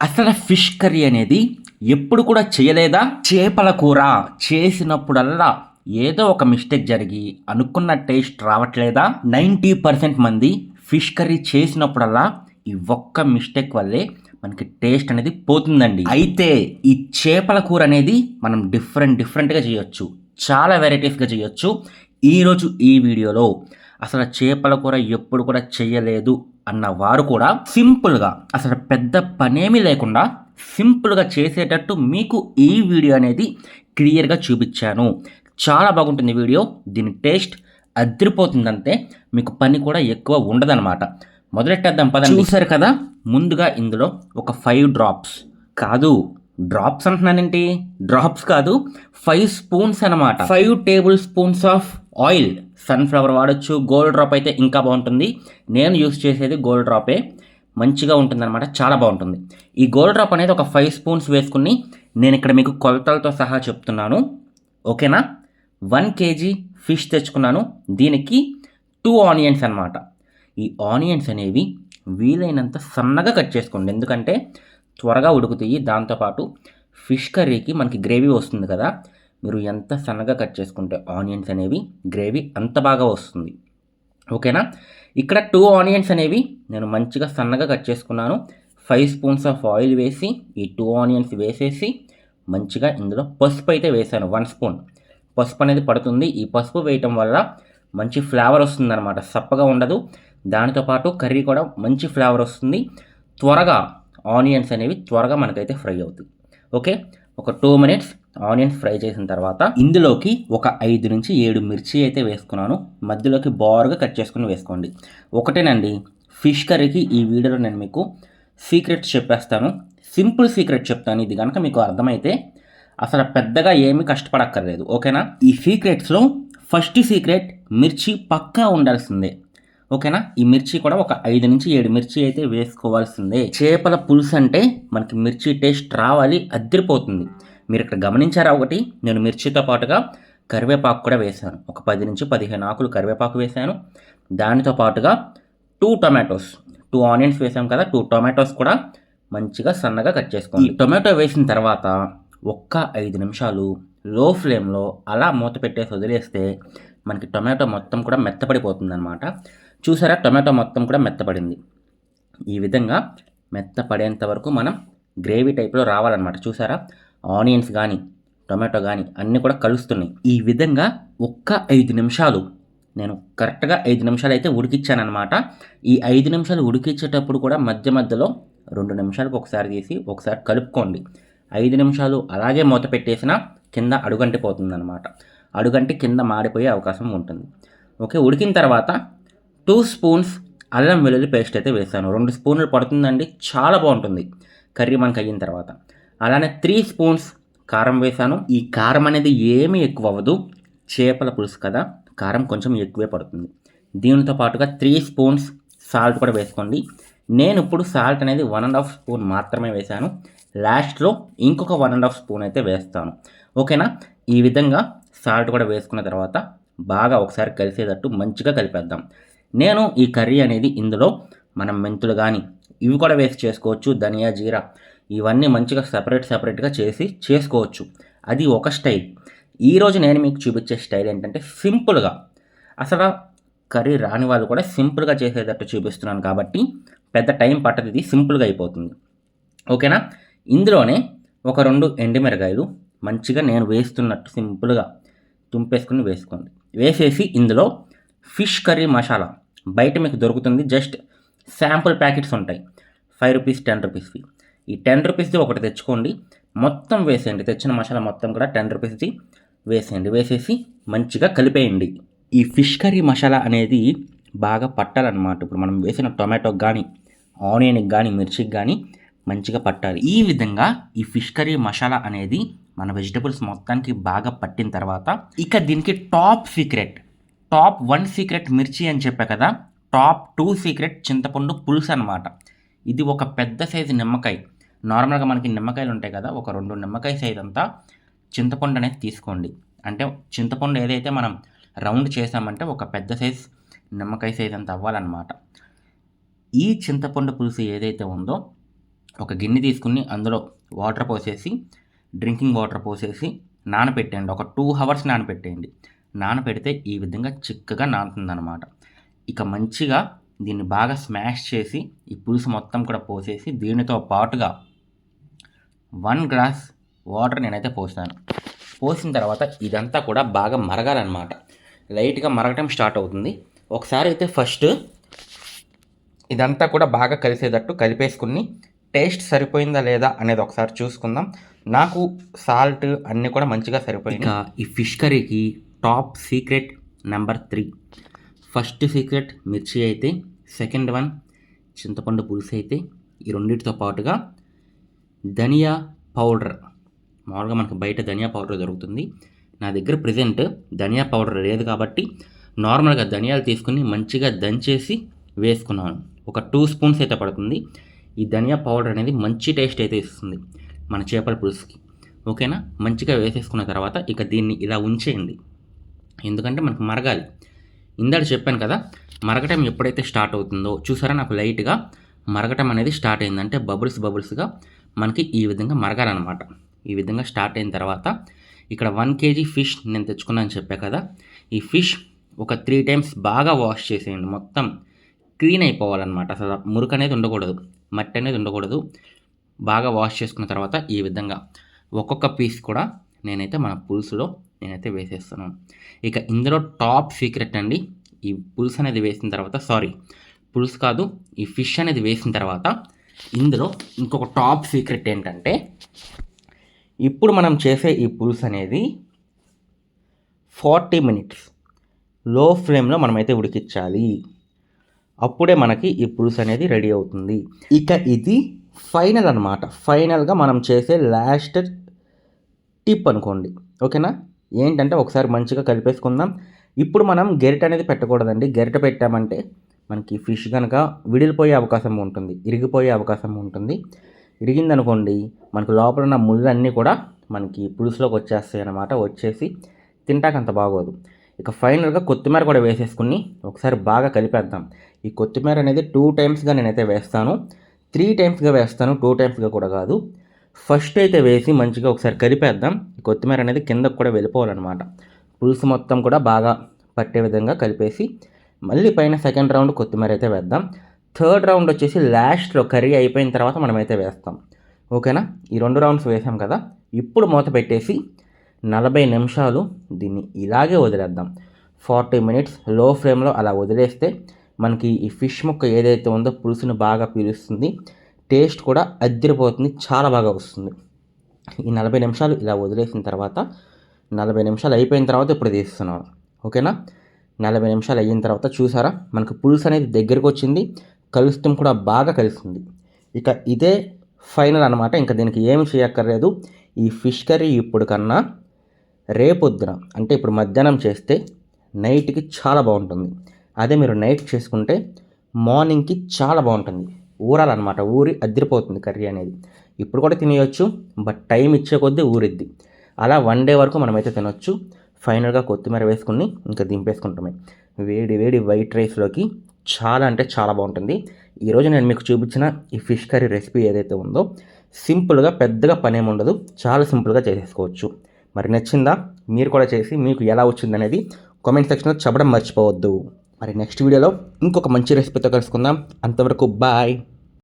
అసలు fish curry అనేది ఎప్పుడు కూడా చేయలేదా? చేపల కూర చేసినప్పుడల్లా ఏదో ఒక మిస్టేక్ జరిగి అనుకున్న టేస్ట్ రావట్లేదా? 90% మంది ఫిష్ కర్రీ చేసినప్పుడల్లా ఈ ఒక్క మిస్టేక్ వల్లే మనకి టేస్ట్ అనేది పోతుందండి. అయితే ఈ చేపల కూర అనేది మనం డిఫరెంట్‌గా చేయొచ్చు. చాలా వెరైటీస్‌గా చేయొచ్చు. ఈరోజు ఈ వీడియోలో అసలు చేపల కూర ఎప్పుడు కూడా చేయలేదు అన్నవారు కూడా సింపుల్‌గా అసలు పెద్ద పనేమీ లేకుండా సింపుల్‌గా చేసేటట్టు మీకు ఈ వీడియో అనేది క్లియర్‌గా చూపిచ్చాను. చాలా బాగుంటుంది వీడియో. దీని టేస్ట్ అదిరిపోతుందంటే మీకు పని కూడా ఎక్కువ ఉండదనమాట. మొదలెట్టేద్దాం పదండి. చూసారు కదా! ముందుగా ఇందులో ఒక 5 డ్రాప్స్ కాదు, డ్రాప్స్ అంటున్నానేంటి? డ్రాప్స్ కాదు, 5 స్పూన్స్ అనమాట. 5 table spoons of oil. Sunflower వాడొచ్చు. గోల్డ్ డ్రాప్ అయితే ఇంకా బాగుంటుంది. నేను యూస్ చేసేది గోల్డ్ డ్రాపే. మంచిగా ఉంటుందన్నమాట. చాలా బాగుంటుంది. ఈ గోల్డ్ డ్రాప్ అనేది ఒక 5 స్పూన్స్ వేసుకుని నేను ఇక్కడ మీకు కొలతలతో సహా చెప్తున్నాను. ఓకేనా? 1 కేజీ ఫిష్ తెచ్చుకున్నాను. దీనికి 2 ఆనియన్స్ అనమాట. ఈ ఆనియన్స్ అనేవి వీలైనంత సన్నగా కట్ చేసుకోండి. ఎందుకంటే త్వరగా ఉడుకుతాయి. దాంతోపాటు ఫిష్ కర్రీకి మనకి గ్రేవీ వస్తుంది కదా! మీరు ఎంత సన్నగా కట్ చేసుకుంటే ఆనియన్స్ అనేవి గ్రేవీ అంత బాగా వస్తుంది. ఓకేనా? ఇక్కడ 2 ఆనియన్స్ అనేవి నేను మంచిగా సన్నగా కట్ చేసుకున్నాను. 5 స్పూన్స్ ఆఫ్ ఆయిల్ వేసి ఈ 2 ఆనియన్స్ వేసేసి మంచిగా ఇందులో పసుపు అయితే వేశాను. 1 స్పూన్ పసుపు అనేది పడుతుంది. ఈ పసుపు వేయటం వల్ల మంచి ఫ్లేవర్ వస్తుందన్నమాట. సప్పగా ఉండదు. దానితో పాటు కర్రీ కూడా మంచి ఫ్లేవర్ వస్తుంది. త్వరగా ఆనియన్స్ అనేవి త్వరగా మనకైతే ఫ్రై అవుతాయి. ఓకే, ఒక 2 మినిట్స్ ఆనియన్స్ ఫ్రై చేసిన తర్వాత ఇందులోకి ఒక 5 నుంచి 7 మిర్చి అయితే వేసుకున్నాను. మధ్యలోకి బారుగా కట్ చేసుకుని వేసుకోండి. ఒకటేనండి, ఫిష్ కర్రీకి ఈ వీడియోలో నేను మీకు సీక్రెట్స్ చెప్పేస్తాను. సింపుల్ సీక్రెట్ చెప్తాను. ఇది కనుక మీకు అర్థమైతే అసలు పెద్దగా ఏమీ కష్టపడక్కర్లేదు. ఓకేనా? ఈ సీక్రెట్స్లో ఫస్ట్ సీక్రెట్ మిర్చి పక్కా ఉండాల్సిందే. ఓకేనా? ఈ మిర్చి కూడా ఒక 5 నుంచి 7 మిర్చి అయితే వేసుకోవాల్సిందే. చేపల పులుసు అంటే మనకి మిర్చి టేస్ట్ రావాలి, అదిరిపోతుంది. మీరు ఇక్కడ గమనించారా? ఒకటి, నేను మిర్చితో పాటుగా కరివేపాకు కూడా వేశాను. ఒక 10 నుంచి 15 ఆకులు కరివేపాకు వేశాను. దానితో పాటుగా 2 టొమాటోస్, 2 ఆనియన్స్ వేసాం కదా, 2 టొమాటోస్ కూడా మంచిగా సన్నగా కట్ చేసుకోండి. ఈ టొమాటో వేసిన తర్వాత ఒక్క 5 నిమిషాలు లో ఫ్లేమ్లో అలా మూత పెట్టేసి వదిలేస్తే మనకి టొమాటో మొత్తం కూడా మెత్తపడిపోతుంది అనమాట. చూసారా? టొమాటో మొత్తం కూడా మెత్తపడింది. ఈ విధంగా మెత్తపడేంత వరకు మనం గ్రేవీ టైప్లో రావాలన్నమాట. చూసారా? ఆనియన్స్ కానీ టొమాటో కానీ అన్నీ కూడా కలుస్తున్నాయి. ఈ విధంగా ఒక్క 5 నిమిషాలు, నేను కరెక్ట్గా 5 నిమిషాలు అయితే ఉడికిచ్చానమాట. ఈ 5 నిమిషాలు ఉడికించేటప్పుడు కూడా మధ్య మధ్యలో 2 నిమిషాలకు ఒకసారి తీసి ఒకసారి కలుపుకోండి. 5 నిమిషాలు అలాగే మూత పెట్టేసినా కింద అడుగంటిపోతుందన్నమాట. అడుగంటి కింద మాడిపోయే అవకాశం ఉంటుంది. ఓకే, ఉడికిన తర్వాత 2 స్పూన్స్ అల్లం వెల్లుల్లి పేస్ట్ అయితే వేసాను. 2 స్పూన్లు పడుతుందండి. చాలా బాగుంటుంది కర్రీ మనకు అయిన తర్వాత. అలానే 3 స్పూన్స్ కారం వేసాను. ఈ కారం అనేది ఏమీ ఎక్కువ అవ్వదు. చేపల పులుసు కదా, కారం కొంచెం ఎక్కువే పడుతుంది. దీనితో పాటుగా 3 స్పూన్స్ సాల్ట్ కూడా వేసుకోండి. నేను ఇప్పుడు సాల్ట్ అనేది 1.5 స్పూన్ మాత్రమే వేశాను. లాస్ట్లో ఇంకొక 1.5 స్పూన్ అయితే వేస్తాను. ఓకేనా? ఈ విధంగా సాల్ట్ కూడా వేసుకున్న తర్వాత బాగా ఒకసారి కలిసేటట్టు మంచిగా కలిపేద్దాం. నేను ఈ కర్రీ అనేది ఇందులో మనం మెంతులు కానీ ఇవి కూడా వేసి చేసుకోవచ్చు. ధనియా, జీరా ఇవన్నీ మంచిగా సపరేట్గా చేసి చేసుకోవచ్చు. అది ఒక స్టైల్. ఈరోజు నేను మీకు చూపించే స్టైల్ ఏంటంటే సింపుల్గా, అసలు కర్రీ రాని వాళ్ళు కూడా సింపుల్గా చేసేటట్టు చూపిస్తున్నాను కాబట్టి పెద్ద టైం పట్టదు. ఇది సింపుల్గా అయిపోతుంది. ఓకేనా? ఇందులోనే ఒక 2 ఎండుమిరకాయలు మంచిగా నేను వేస్తున్నట్టు సింపుల్గా తుంపేసుకుని వేసుకోండి. వేసేసి ఇందులో ఫిష్ కర్రీ మసాలా బయట మీకు దొరుకుతుంది. జస్ట్ శాంపుల్ ప్యాకెట్స్ ఉంటాయి. 5 రూపీస్, 10 రూపీస్వి. ఈ 10 రూపీస్ది ఒకటి తెచ్చుకోండి. మొత్తం వేసేయండి. తెచ్చిన మసాలా మొత్తం కూడా 10 రూపీస్ది వేసేయండి. వేసేసి మంచిగా కలిపేయండి. ఈ ఫిష్ కర్రీ మసాలా అనేది బాగా పట్టాలన్నమాట. ఇప్పుడు మనం వేసిన టొమాటోకి కానీ ఆనియన్కి కానీ మిర్చికి కానీ మంచిగా పట్టాలి. ఈ విధంగా ఈ ఫిష్ కర్రీ మసాలా అనేది మన వెజిటబుల్స్ మొత్తానికి బాగా పట్టిన తర్వాత ఇక దీనికి టాప్ 1 సీక్రెట్ మిర్చి అని చెప్పా కదా, టాప్ 2 సీక్రెట్ చింతపండు పులుసు అనమాట. ఇది ఒక పెద్ద సైజు నిమ్మకాయ. నార్మల్గా మనకి నిమ్మకాయలు ఉంటాయి కదా, ఒక 2 నిమ్మకాయ సైజ్ అంతా చింతపండు అనేది తీసుకోండి. అంటే చింతపండు ఏదైతే మనం రౌండ్ చేసామంటే ఒక పెద్ద సైజ్ నిమ్మకాయ సైజ్ అంత అవ్వాలన్నమాట. ఈ చింతపండు పులుసు ఏదైతే ఉందో ఒక గిన్నె తీసుకుని అందులో వాటర్ పోసేసి, డ్రింకింగ్ వాటర్ పోసేసి నానపెట్టేయండి. ఒక 2 అవర్స్ నానపెట్టేయండి. నానపెడితే ఈ విధంగా చిక్కగా నానుతుందనమాట. ఇక మంచిగా దీన్ని బాగా స్మాష్ చేసి ఈ పులుసు మొత్తం కూడా పోసేసి దీనితో పాటుగా 1 గ్లాస్ వాటర్ నేనైతే పోసాను. పోసిన తర్వాత ఇదంతా కూడా బాగా మరగాలన్నమాట. లైట్గా మరగటం స్టార్ట్ అవుతుంది. ఒకసారి అయితే ఫస్ట్ ఇదంతా కూడా బాగా కలిసేటట్టు కలిపేసుకుని టేస్ట్ సరిపోయిందా లేదా అనేది ఒకసారి చూసుకుందాం. నాకు సాల్ట్ అన్నీ కూడా మంచిగా సరిపోయింది. ఇక ఈ ఫిష్ కర్రీకి top secret number 3. First secret మిర్చి అయితే, సెకండ్ వన్ చింతపండు పులుసు అయితే, ఈ రెండింటితో పాటుగా ధనియా పౌడర్. మామూలుగా మనకు బయట ధనియా పౌడర్ దొరుకుతుంది. నా దగ్గర ప్రెజెంట్ ధనియా పౌడర్ లేదు కాబట్టి నార్మల్గా ధనియాలు తీసుకుని మంచిగా దంచేసి వేసుకున్నాను. ఒక 2 స్పూన్స్ అయితే పడుతుంది. ఈ ధనియా పౌడర్ అనేది మంచి టేస్ట్ అయితే ఇస్తుంది మన చేపల పులుసుకి. ఓకేనా, మంచిగా వేసేసుకున్న తర్వాత ఇక దీన్ని ఇలా ఉంచేయండి. ఎందుకంటే మనకు మరగాలి. ఇందాక చెప్పాను కదా, మరగటం ఎప్పుడైతే స్టార్ట్ అవుతుందో చూసారా, నాకు లైట్గా మరగటం అనేది స్టార్ట్ అయిందంటే బబుల్స్గా మనకి ఈ విధంగా మరగాలన్నమాట. ఈ విధంగా స్టార్ట్ అయిన తర్వాత ఇక్కడ 1 kg ఫిష్ నేను తెచ్చుకున్నాను చెప్పా కదా, ఈ ఫిష్ ఒక 3 టైమ్స్ బాగా వాష్ చేసేయండి. మొత్తం క్లీన్ అయిపోవాలన్నమాట. అసలు మురికి అనేది ఉండకూడదు, మట్టి అనేది ఉండకూడదు. బాగా వాష్ చేసుకున్న తర్వాత ఈ విధంగా ఒక్కొక్క పీస్ కూడా నేనైతే మన పులుసులో నేనైతే వేసేస్తున్నాను. ఇక ఇందులో టాప్ సీక్రెట్ అండి, ఈ పులుసు అనేది వేసిన తర్వాత, పులుసు కాదు, ఈ ఫిష్ అనేది వేసిన తర్వాత ఇందులో ఇంకొక టాప్ సీక్రెట్ ఏంటంటే, ఇప్పుడు మనం చేసే ఈ పులుసు అనేది 40 మినిట్స్ లో ఫ్లేమ్లో మనమైతే ఉడికించాలి. అప్పుడే మనకి ఈ పులుసు అనేది రెడీ అవుతుంది. ఇక ఇది ఫైనల్ అనమాట. ఫైనల్గా మనం చేసే లాస్ట్ టిప్ అనుకోండి. ఓకేనా, ఏంటంటే ఒకసారి మంచిగా కలిపేసుకుందాం. ఇప్పుడు మనం గెరిట అనేది పెట్టకూడదండి. గెరిట పెట్టామంటే మనకి ఫిష్ కనుక విడిలిపోయే అవకాశం ఉంటుంది, ఇరిగిపోయే అవకాశం ఉంటుంది. ఇరిగిందనుకోండి మనకు లోపల ఉన్న ముళ్ళన్నీ కూడా మనకి పులుసులోకి వచ్చేస్తాయి అన్నమాట. వచ్చేసి తింటాకంత బాగోదు. ఇక ఫైనల్గా కొత్తిమీర కూడా వేసేసుకుని ఒకసారి బాగా కలిపేద్దాం. ఈ కొత్తిమీర అనేది 2 టైమ్స్గా నేనైతే వేస్తాను. 3 టైమ్స్గా వేస్తాను, 2 టైమ్స్గా కూడా కాదు. ఫస్ట్ అయితే వేసి మంచిగా ఒకసారి కలిపేద్దాం. ఈ కొత్తిమీర అనేది కిందకు కూడా వెళ్ళిపోవాలన్నమాట. పులుసు మొత్తం కూడా బాగా పట్టే విధంగా కలిపేసి మళ్ళీ పైన సెకండ్ రౌండ్ కొత్తిమీర అయితే వేద్దాం. థర్డ్ రౌండ్ వచ్చేసి లాస్ట్లో కర్రీ అయిపోయిన తర్వాత మనమైతే వేస్తాం. ఓకేనా, ఈ 2 రౌండ్స్ వేసాం కదా, ఇప్పుడు మూత పెట్టేసి 40 నిమిషాలు దీన్ని ఇలాగే వదిలేద్దాం. 40 మినిట్స్ లో ఫ్లేమ్లో అలా వదిలేస్తే మనకి ఈ ఫిష్ ముక్క ఏదైతే ఉందో పులుసుని బాగా పీలుస్తుంది. టేస్ట్ కూడా అదిరిపోతుంది, చాలా బాగా వస్తుంది. ఈ 40 నిమిషాలు ఇలా వదిలేసిన తర్వాత 40 నిమిషాలు అయిపోయిన తర్వాత ఇప్పుడు తీస్తున్నాను. ఓకేనా, 40 నిమిషాలు అయిన తర్వాత చూసారా మనకు పులుసు అనేది దగ్గరికి వచ్చింది, కలుస్తాం కూడా బాగా కలుస్తుంది. ఇక ఇదే ఫైనల్ అనమాట. ఇంకా దీనికి ఏమి చేయక్కర్లేదు. ఈ ఫిష్ కర్రీ ఇప్పుడు కన్నా రేపొద్దున అంటే ఇప్పుడు మధ్యాహ్నం చేస్తే నైట్కి చాలా బాగుంటుంది. అదే మీరు నైట్ చేసుకుంటే మార్నింగ్కి చాలా బాగుంటుంది. ఊరాలన్నమాట, ఊరి అదిరిపోతుంది కర్రీ అనేది. ఇప్పుడు కూడా తినేయచ్చు, బట్ టైం ఇచ్చే కొద్దీ ఊరిద్ది. అలా 1 డే వరకు మనమైతే తినొచ్చు. ఫైనల్గా కొత్తిమీర వేసుకుని ఇంకా దింపేసుకుంటామే. వేడి వేడి వైట్ రైస్లోకి చాలా అంటే చాలా బాగుంటుంది. ఈరోజు నేను మీకు చూపించిన ఈ ఫిష్ కర్రీ రెసిపీ ఏదైతే ఉందో సింపుల్గా, పెద్దగా పనేమి ఉండదు, చాలా సింపుల్గా చేసేసుకోవచ్చు. మరి నచ్చిందా? మీరు కూడా చేసి మీకు ఎలా వచ్చిందనేది కామెంట్ సెక్షన్లో చెప్పడం మర్చిపోవద్దు. మరి నెక్స్ట్ వీడియోలో ఇంకొక మంచి రెసిపీతో కలుసుకుందాం. అంతవరకు బాయ్.